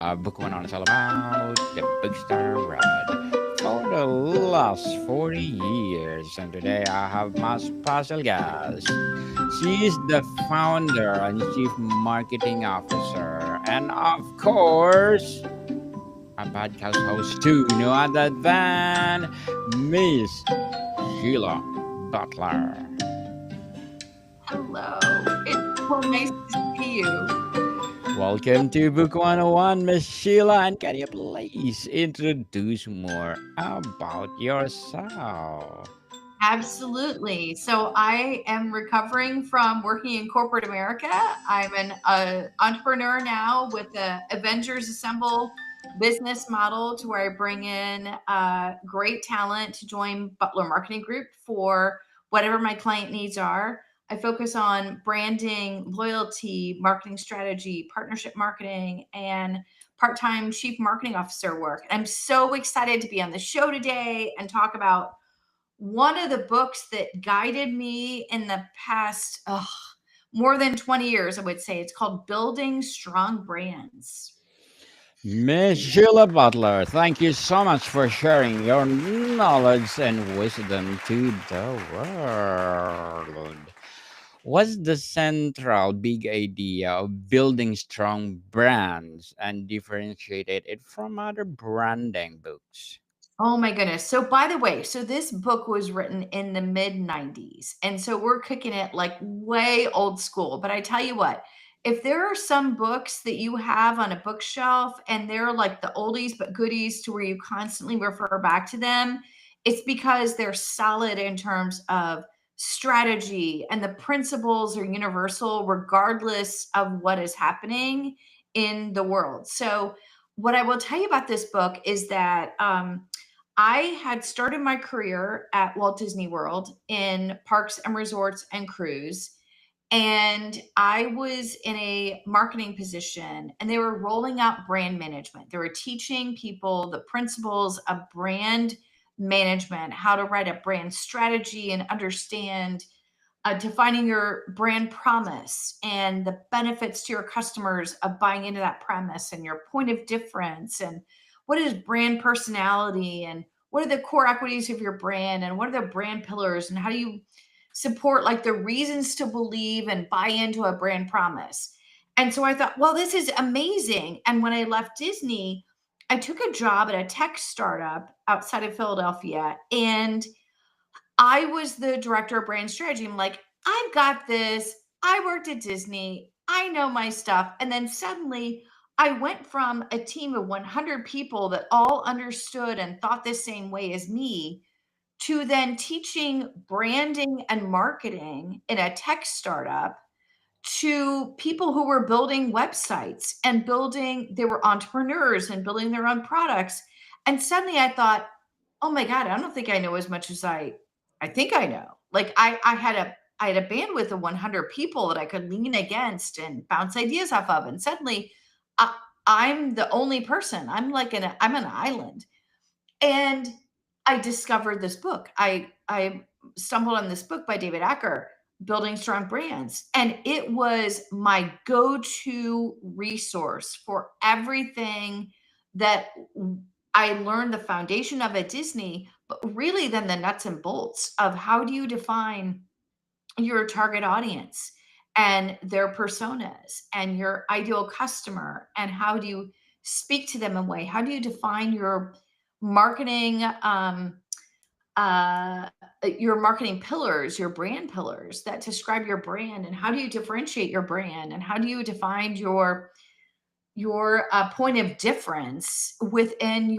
Book one on is all about the bookstore ride for the last 40 years. And today I have my special guest. She is the founder and chief marketing officer, and of course, a podcast host too, no other than Miss Sheila Butler. Hello. It's so nice to see you. Welcome to Book 101, Miss Sheila, and can you please introduce more about yourself? Absolutely. So I am recovering from working in corporate America. I'm an entrepreneur now with the Avengers Assemble business model to where I bring in great talent to join Butler Marketing Group for whatever my client needs are. I focus on branding, loyalty, marketing strategy, partnership marketing, and part-time chief marketing officer work. I'm so excited to be on the show today and talk about one of the books that guided me in the past more than 20 years, I would say. It's called Building Strong Brands. Miss Sheila Butler, thank you so much for sharing your knowledge and wisdom to the world. What's the central big idea of building strong brands and differentiated it from other branding books? Oh my goodness. So, by the way, so this book was written in the mid 90s. And so we're kicking it like way old school. But I tell you what, if there are some books that you have on a bookshelf and they're like the oldies but goodies to where you constantly refer back to them, it's because they're solid in terms of strategy and the principles are universal regardless of what is happening in the world. So, what I will tell you about this book is that I had started my career at Walt Disney World in parks and resorts and cruise. And I was in a marketing position and they were rolling out brand management. They were teaching people the principles of brand management, how to write a brand strategy and understand defining your brand promise and the benefits to your customers of buying into that premise and your point of difference and what is brand personality and what are the core equities of your brand and what are the brand pillars and how do you support like the reasons to believe and buy into a brand promise. And so I thought, well, this is amazing. And when I left Disney, I took a job at a tech startup outside of Philadelphia and I was the director of brand strategy. I'm like, I've got this. I worked at Disney. I know my stuff. And then suddenly I went from a team of 100 people that all understood and thought the same way as me to then teaching branding and marketing in a tech startup to people who were building websites and they were entrepreneurs and building their own products. And suddenly I thought, oh my God, I don't think I know as much as I think I know. Like I had a bandwidth of 100 people that I could lean against and bounce ideas off of. And suddenly I, I'm the only person. I'm an island. And I discovered this book. I stumbled on this book by David Acker, Building Strong Brands, and it was my go-to resource for everything that I learned the foundation of at Disney, but really then the nuts and bolts of how do you define your target audience and their personas and your ideal customer and how do you speak to them in a way? How do you define marketing uh, your marketing pillars, your brand pillars that describe your brand, and how do you differentiate your brand, and how do you define your point of difference within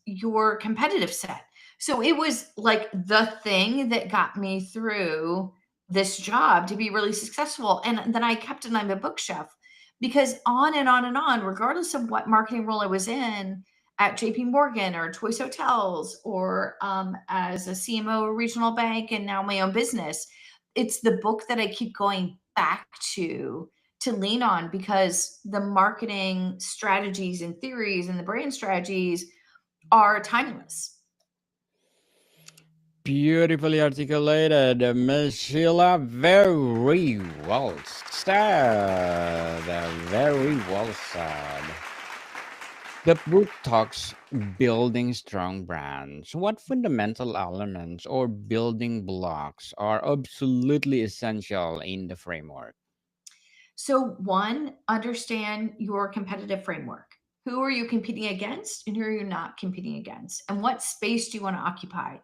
your competitive set. So it was like the thing that got me through this job to be really successful. And then I kept it on the bookshelf because on and on and on, regardless of what marketing role I was in at JP Morgan or Choice Hotels or as a CMO of a regional bank and now my own business, it's the book that I keep going back to lean on because the marketing strategies and theories and the brand strategies are timeless. Beautifully articulated, Miss Sheila. Very well said. Very well said. The book talks building strong brands. What fundamental elements or building blocks are absolutely essential in the framework? So, one, understand your competitive framework. Who are you competing against and who are you not competing against? And what space do you want to occupy?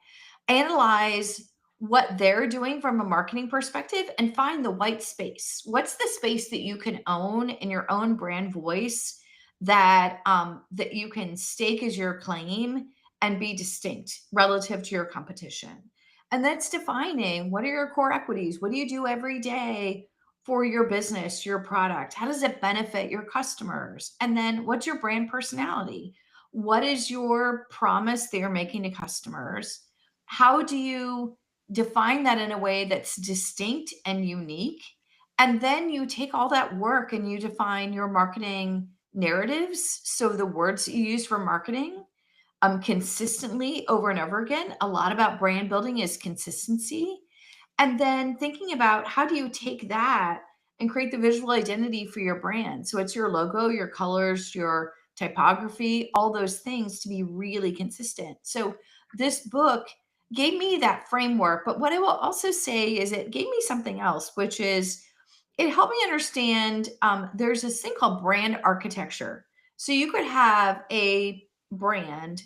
Analyze what they're doing from a marketing perspective and find the white space. What's the space that you can own in your own brand voice that you can stake as your claim and be distinct relative to your competition? And that's defining what are your core equities? What do you do every day for your business, your product? How does it benefit your customers? And then what's your brand personality? What is your promise that you're making to customers? How do you define that in a way that's distinct and unique? And then you take all that work and you define your marketing narratives. So the words that you use for marketing consistently over and over again. A lot about brand building is consistency, and then thinking about how do you take that and create the visual identity for your brand. So it's your logo, your colors, your typography, all those things to be really consistent. So this book gave me that framework. But what I will also say is it gave me something else, which is it helped me understand there's this thing called brand architecture. So you could have a brand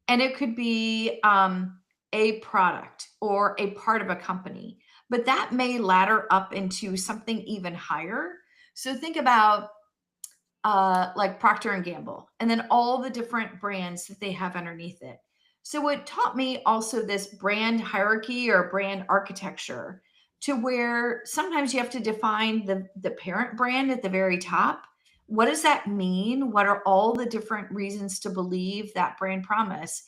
and it could be a product or a part of a company, but that may ladder up into something even higher. So think about like Procter and Gamble, and then all the different brands that they have underneath it. So it taught me also this brand hierarchy or brand architecture, to where sometimes you have to define the parent brand at the very top. What does that mean? What are all the different reasons to believe that brand promise?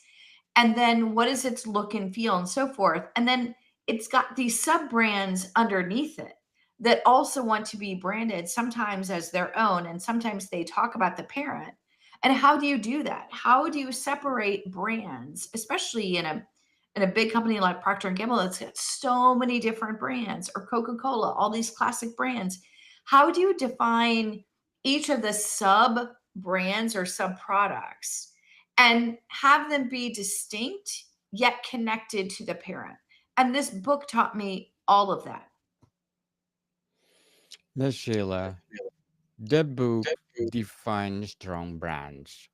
And then what is its look and feel and so forth? And then it's got these sub brands underneath it that also want to be branded sometimes as their own, and sometimes they talk about the parent. And how do you do that? How do you separate brands, especially in a big company like Procter and Gamble that's got so many different brands, or Coca-Cola, all these classic brands? How do you define each of the sub brands or sub products and have them be distinct yet connected to the parent? And this book taught me all of that. Miss Sheila, the book defines strong brands.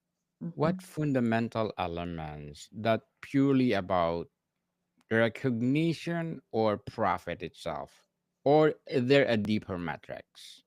What Mhm. fundamental elements that purely about recognition or profit itself? Or is there a deeper metrics?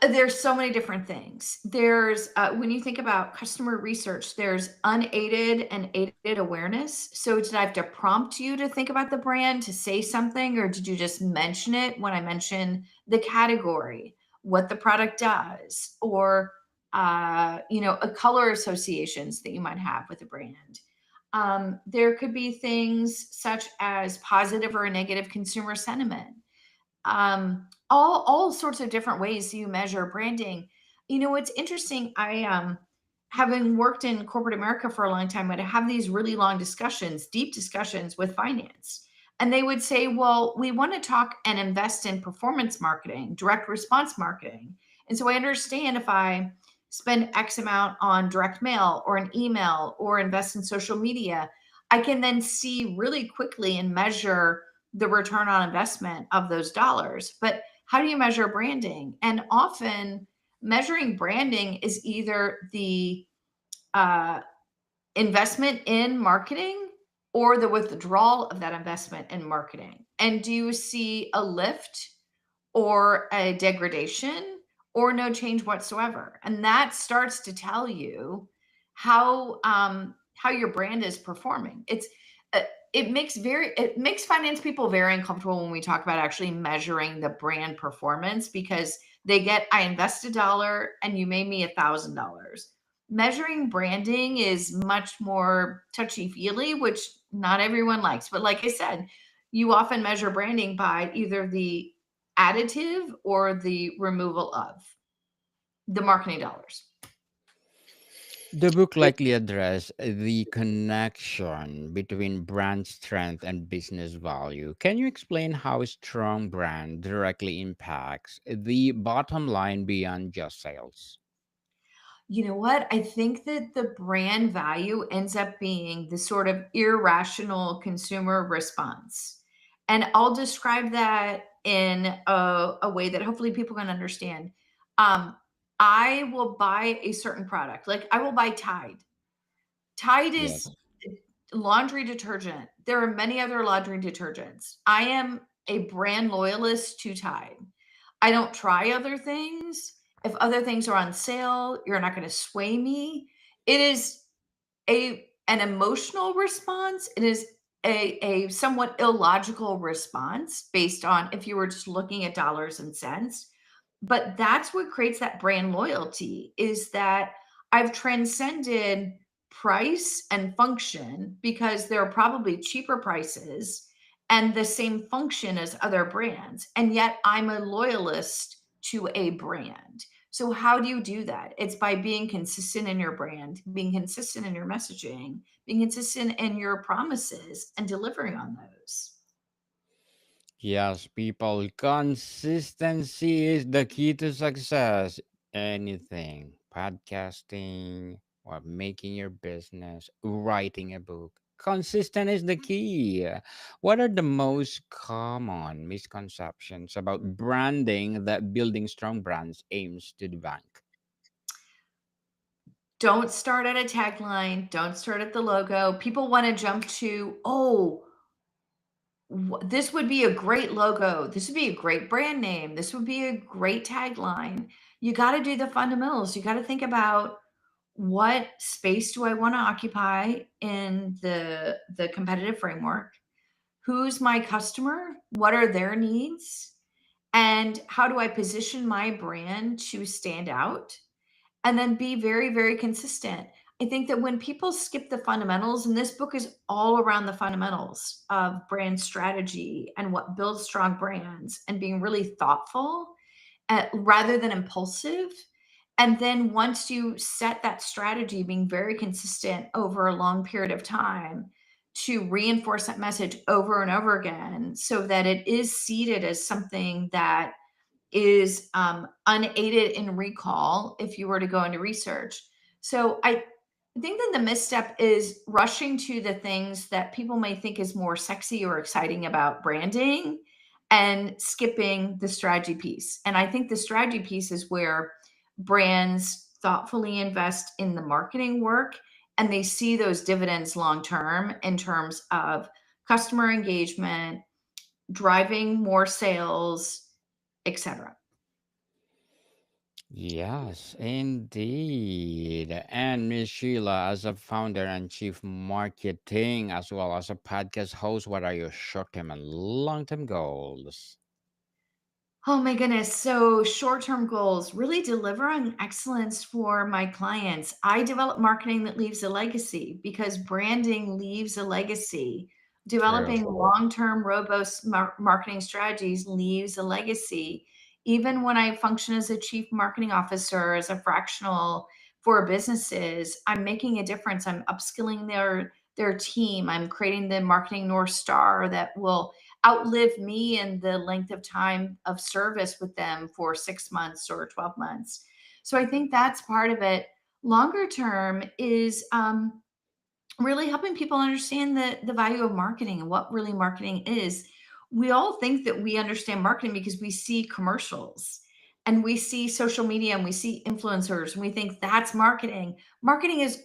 There's so many different things. There's when you think about customer research, there's unaided and aided awareness. So did I have to prompt you to think about the brand, to say something, or did you just mention it when I mention the category, what the product does, or a color associations that you might have with a brand? There could be things such as positive or negative consumer sentiment, all sorts of different ways you measure branding. What's interesting, I having worked in corporate America for a long time, I'd have these really long discussions, deep discussions with finance, and they would say, well, we want to talk and invest in performance marketing, direct response marketing. And so I understand if I spend X amount on direct mail or an email or invest in social media, I can then see really quickly and measure the return on investment of those dollars. But how do you measure branding? And often measuring branding is either the uh, investment in marketing or the withdrawal of that investment in marketing. And do you see a lift or a degradation or no change whatsoever? And that starts to tell you how your brand is performing. Uh, it makes finance people very uncomfortable when we talk about actually measuring the brand performance, because they get, I invest $1 and you made me $1,000. Measuring branding is much more touchy feely, which not everyone likes. But like I said, you often measure branding by either the additive or the removal of the marketing dollars. The book likely addressed the connection between brand strength and business value. Can you explain how a strong brand directly impacts the bottom line beyond just sales? You know what? I think that the brand value ends up being the sort of irrational consumer response. And I'll describe that in a way that hopefully people can understand. Um, I will buy a certain product, like I will buy Tide. Tide is Yes. laundry detergent. There are many other laundry detergents. I am a brand loyalist to Tide. I don't try other things. If other things are on sale, you're not going to sway me. It is a an emotional response. It is a somewhat illogical response based on if you were just looking at dollars and cents. But that's what creates that brand loyalty is that I've transcended price and function because there are probably cheaper prices and the same function as other brands. And yet I'm a loyalist to a brand. So, how do you do that? It's by being consistent in your brand, being consistent in your messaging, being consistent in your promises, and delivering on those. Yes, people, consistency is the key to success. Anything, podcasting, or making your business, writing a book. Consistent is the key. What are the most common misconceptions about branding that building strong brands aims to debunk? Don't start at a tagline, don't start at the logo. People want to jump to, oh, this would be a great logo. This would be a great brand name. This would be a great tagline. You got to do the fundamentals. You got to think about what space do I want to occupy in the competitive framework? Who's my customer? What are their needs? And how do I position my brand to stand out? And then be very, very consistent. I think that when people skip the fundamentals, and this book is all around the fundamentals of brand strategy and what builds strong brands and being really thoughtful rather than impulsive. And then once you set that strategy, being very consistent over a long period of time to reinforce that message over and over again so that it is seated as something that is unaided in recall if you were to go into research. So I think that the misstep is rushing to the things that people may think is more sexy or exciting about branding and skipping the strategy piece. And I think the strategy piece is where brands thoughtfully invest in the marketing work and they see those dividends long term in terms of customer engagement, driving more sales, etc. Yes, indeed. And Miss Sheila, as a founder and chief marketing, as well as a podcast host, what are your short term and long term goals? Oh my goodness. So, short term goals really deliver on excellence for my clients. I develop marketing that leaves a legacy because branding leaves a legacy. True. Developing long term, robust marketing strategies leaves a legacy. Even when I function as a chief marketing officer, as a fractional for businesses, I'm making a difference. I'm upskilling their team. I'm creating the marketing North Star that will outlive me in the length of time of service with them for 6 months or 12 months. So I think that's part of it. Longer term is really helping people understand the value of marketing and what really marketing is. We all think that we understand marketing because we see commercials and we see social media and we see influencers and we think that's marketing. Marketing is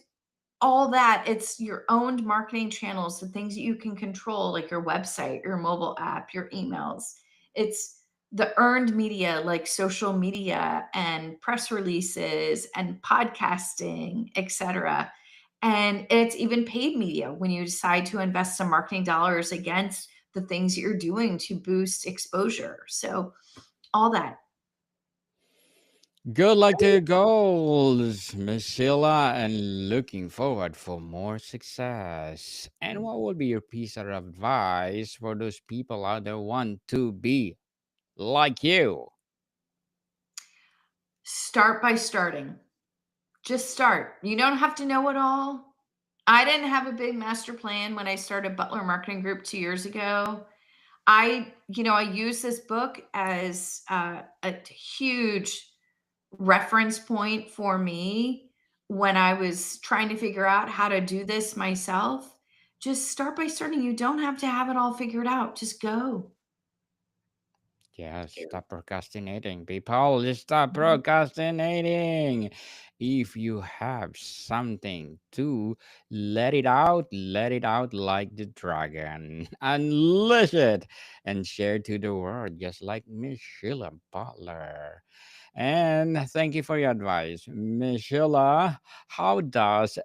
all that. It's your owned marketing channels, the things that you can control, like your website, your mobile app, your emails. It's the earned media, like social media and press releases and podcasting, etc. And it's even paid media when you decide to invest some marketing dollars against the things that you're doing to boost exposure. So, all that. Good luck to your goals, Miss Sheila, and looking forward for more success. And what would be your piece of advice for those people out there want to be like you? Start by starting. Just start. You don't have to know it all. I didn't have a big master plan when I started Butler Marketing Group 2 years ago. I use this book as a huge reference point for me when I was trying to figure out how to do this myself. Just start by starting. You don't have to have it all figured out. Just go. Yes, stop procrastinating. People, just stop Mhm. procrastinating. If you have something to let it out like the dragon. Unleash it and share to the world, just like Miss Sheila Butler. And thank you for your advice. Miss Sheila, how does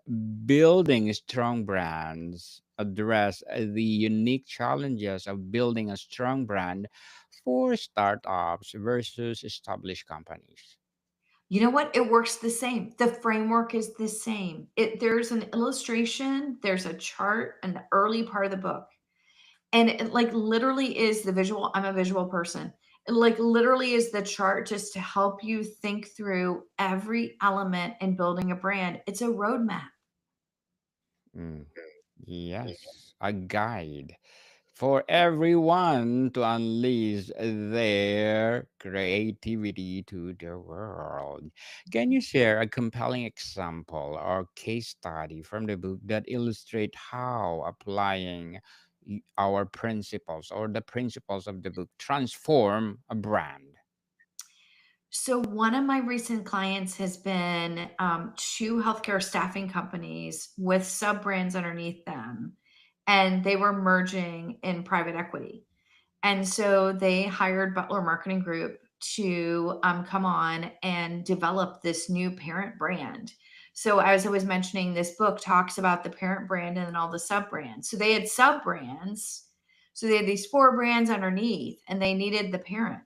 building strong brands address the unique challenges of building a strong brand for startups versus established companies? You know what? It works the same. The framework is the same. There's an illustration, there's a chart in the early part of the book. And it like literally is the visual. I'm a visual person. It like literally is the chart just to help you think through every element in building a brand. It's a roadmap. Mm, yes, a guide for everyone to unleash their creativity to the world. Can you share a compelling example or case study from the book that illustrate how applying our principles or the principles of the book transform a brand? So one of my recent clients has been two healthcare staffing companies with sub brands underneath them, and they were merging in private equity. And so they hired Butler Marketing Group to come on and develop this new parent brand. So, as I was mentioning, this book talks about the parent brand and then all the sub brands. So, they had sub brands. So, they had these four brands underneath, and they needed the parent.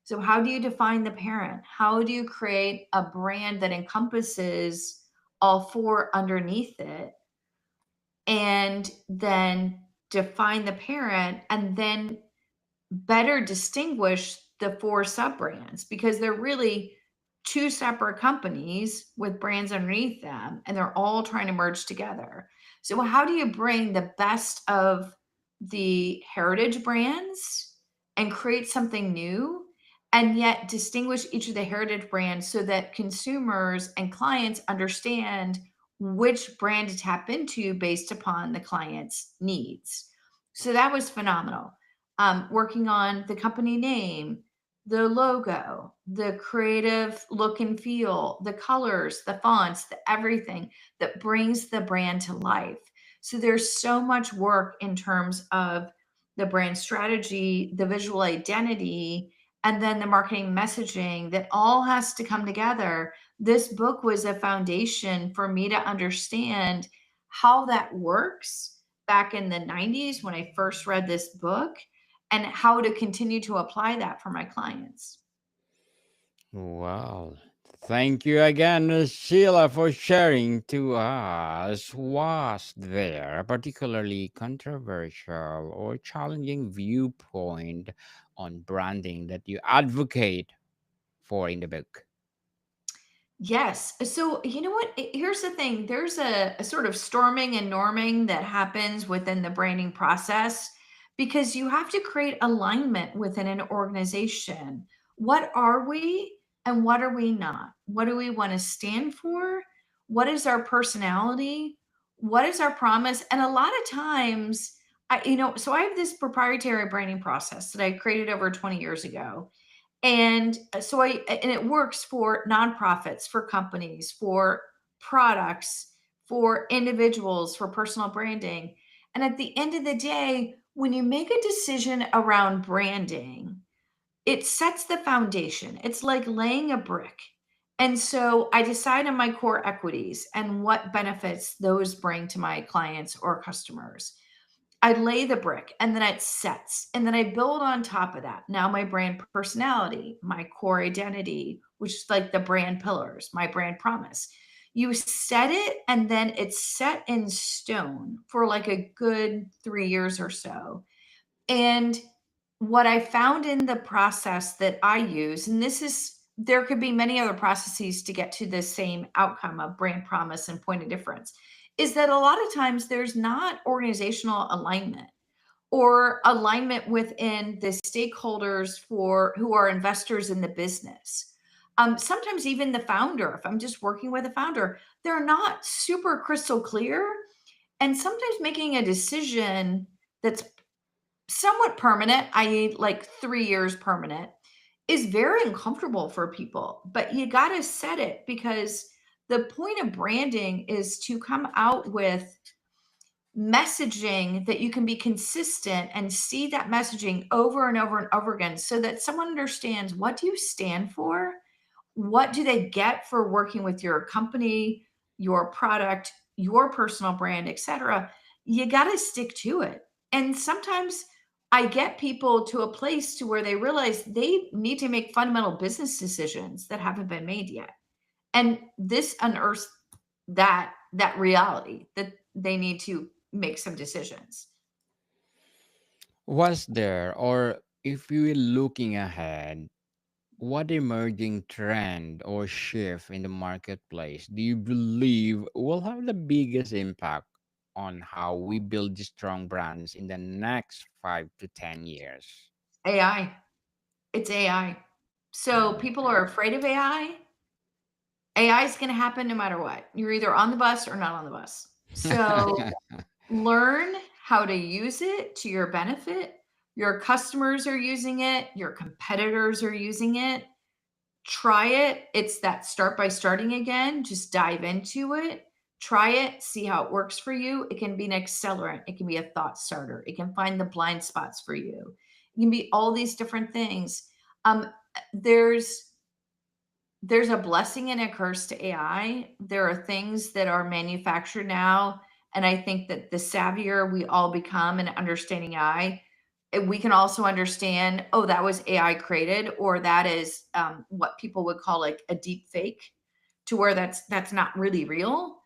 So, how do you define the parent? How do you create a brand that encompasses all four underneath it? And then define the parent and then better distinguish the 4 sub-brands because they're really 2 separate companies with brands underneath them, and they're all trying to merge together. So how do you bring the best of the heritage brands and create something new, and yet distinguish each of the heritage brands so that consumers and clients understand which brand to tap into based upon the client's needs? So that was phenomenal. Working on the company name, the logo, the creative look and feel, the colors, the fonts, the everything that brings the brand to life. So there's so much work in terms of the brand strategy, the visual identity, and then the marketing messaging that all has to come together. This book was a foundation for me to understand how that works back in the 90s when I first read this book and how to continue to apply that for my clients. Well, thank you again, Miss Sheila, for sharing to us. Was there a particularly controversial or challenging viewpoint on branding that you advocate for in the book? Yes. So, you know what? Here's the thing there's a sort of storming and norming that happens within the branding process because you have to create alignment within an organization. What are we and what are we not? What do we want to stand for? What is our personality? What is our promise? And a lot of times, so I have this proprietary branding process that I created over 20 years ago, and it works for nonprofits, for companies, for products, for individuals, for personal branding. And at the end of the day, when you make a decision around branding, it sets the foundation. It's like laying a brick. And so I decide on my core equities and what benefits those bring to my clients or customers. I lay the brick and then it sets. And then I build on top of that. Now, my brand personality, my core identity, which is like the brand pillars, my brand promise. You set it and then it's set in stone for like a good 3 years or so. And what I found in the process that I use, and this is there could be many other processes to get to the same outcome of brand promise and point of difference, is that a lot of times there's not organizational alignment or alignment within the stakeholders for who are investors in the business. Sometimes even the founder, if I'm just working with a founder, they're not super crystal clear, and sometimes making a decision that's somewhat permanent, i.e., like 3 years permanent, is very uncomfortable for people. But you got to set it, because the point of branding is to come out with messaging that you can be consistent and see that messaging over and over and over again, so that someone understands, what do you stand for? What do they get for working with your company, your product, your personal brand, etc.? You got to stick to it. And sometimes I get people to a place to where they realize they need to make fundamental business decisions that haven't been made yet. And this unearths that reality that they need to make some decisions. Was there, or if you're looking ahead, what emerging trend or shift in the marketplace do you believe will have the biggest impact on how we build strong brands in the next 5 to 10 years? AI. It's AI. So people Okay. are afraid of AI. AI is going to happen no matter what. You're either on the bus or not on the bus. So learn how to use it to your benefit. Your customers are using it, your competitors are using it. Try it. It's that start by starting again. Just dive into it. Try it, see how it works for you. It can be an accelerant, it can be a thought starter, it can find the blind spots for you. It can be all these different things. Um, there's there's a blessing and a curse to AI. There are things that are manufactured now, and I think that the savvier we all become in understanding AI, we can also understand, oh, that was AI created, or that is what people would call like a deep fake, to where that's not really real.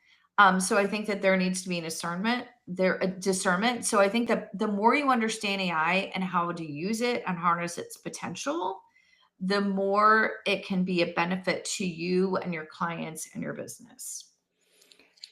So I think that there needs to be an discernment there, a discernment. So I think that the more you understand AI and how to use it and harness its potential, the more it can be a benefit to you and your clients and your business.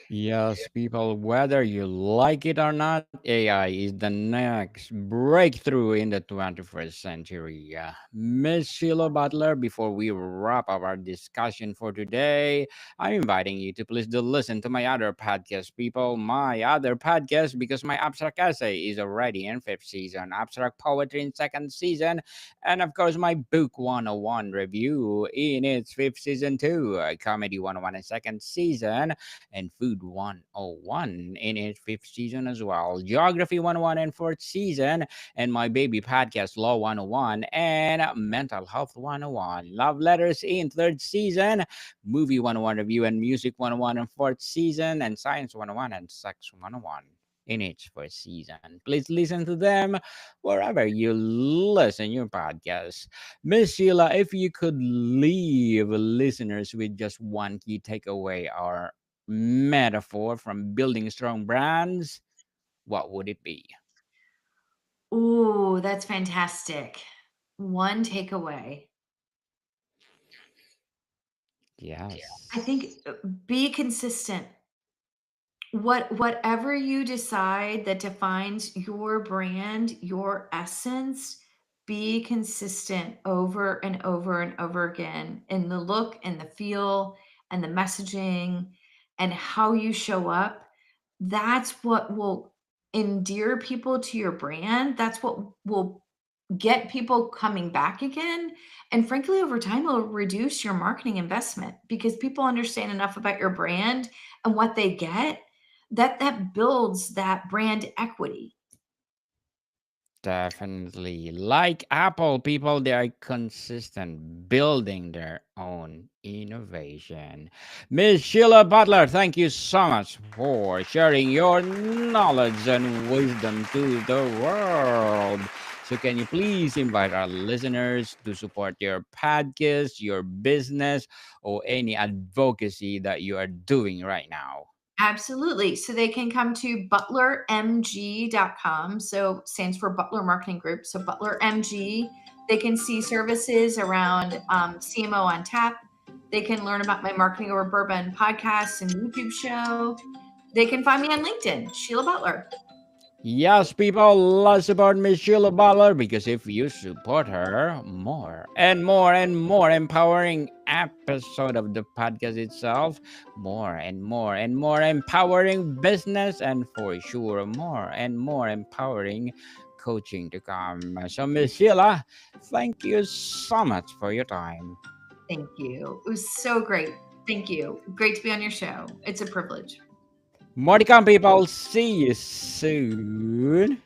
Yes, people, whether you like it or not, AI is the next breakthrough in the 21st century. Miss Sheila Butler, before we wrap up our discussion for today, I'm inviting you to please do listen to my other podcast, people. My other podcast, because my abstract essay is already in fifth season, abstract poetry in second season, and of course, my book 101 review in its fifth season too, comedy 101 in second season, and Food 101 in its fifth season as well, Geography 101 in fourth season, and my baby podcast Law 101 and Mental Health 101, Love Letters in third season, Movie 101 Review and Music 101 in fourth season, and Science 101 and Sex 101 in each first season. Please listen to them wherever you listen your podcast. Miss Sheila, if you could leave listeners with just one key takeaway or metaphor from building strong brands, what would it be? Ooh, that's fantastic. One takeaway. I think Yes. be consistent. Whatever you decide that defines your brand, your essence, be consistent over and over and over again in the look and the feel and the messaging and how you show up. That's what will endear people to your brand. That's what will get people coming back again. And frankly, over time, it'll reduce your marketing investment, because people understand enough about your brand and what they get, that builds that brand equity. Definitely. Like Apple, people, they are consistent building their own innovation. Miss Sheila Butler, thank you so much for sharing your knowledge and wisdom to the world. So, can you please invite our listeners to support your podcast, your business, or any advocacy that you are doing right now? Absolutely. So they can come to butlermg.com. So stands for Butler Marketing Group. So butlermg.com. They can see services around CMO on Tap. They can learn about my Marketing Over Bourbon podcast and YouTube show. They can find me on LinkedIn, Sheila Butler. Yes, people, let's support Miss Sheila Butler because if you support her, more and more empowering episode of the podcast itself, more and more empowering business, and for sure, more and more empowering coaching to come. So, Miss Sheila, thank you so much for your time. Thank you. It was so great. Thank you. Great to be on your show. It's a privilege. More to come, people. See you soon.